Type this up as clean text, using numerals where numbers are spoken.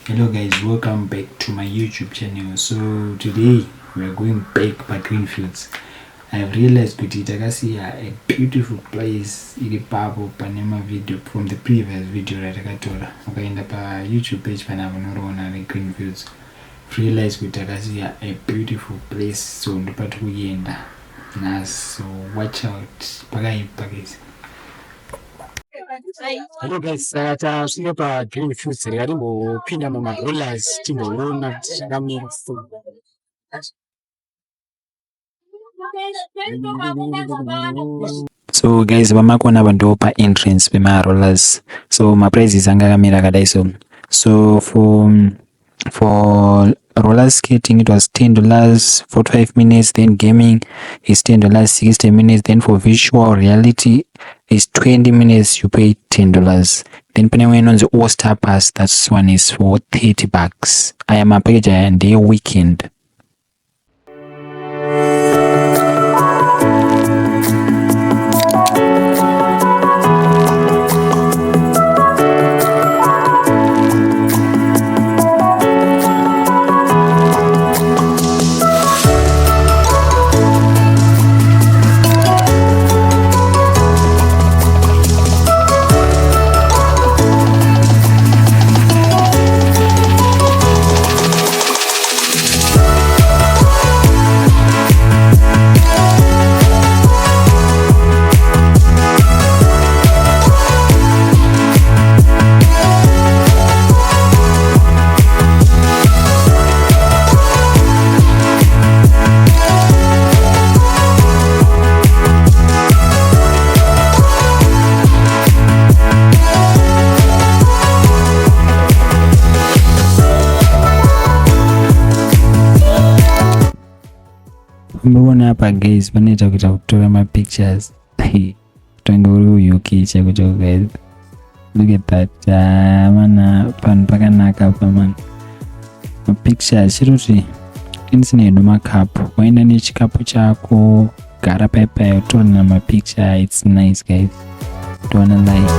Hello guys, welcome back to my YouTube channel. So today we are going back by Greenfields. I have realized that Itakasi a beautiful place in the Pabo Panama video from the previous video that I got. Okay, in the YouTube page Panama Greenfields. Realize that Itakasi a beautiful place, so the Patuyenda. So watch out. Pagais. Hello guys, sine pa Grandfields ngalimbo-phinda mama-rollers timboona tichikamira So guys, vamakona vantu pa entrance pema-rollers. So ma-prices angakamira kadai so for roller skating it was $10 45 minutes, then gaming is $10 60 minutes, then for virtual reality is 20 minutes, you pay $10. Then when on the all-star pass, that one is for $30. I am a package and day weekend. Mbona hapa guys, vaneta kuta kutoa my pictures. Tanguru yukicha kutoka guys. Look at that. Mana pan paka naka hapa man. My pictures shiruti. Insine duma cup. Waenda ni chikapu chako. Gara pepe utona my picture. It's nice guys. Don't wanna lie.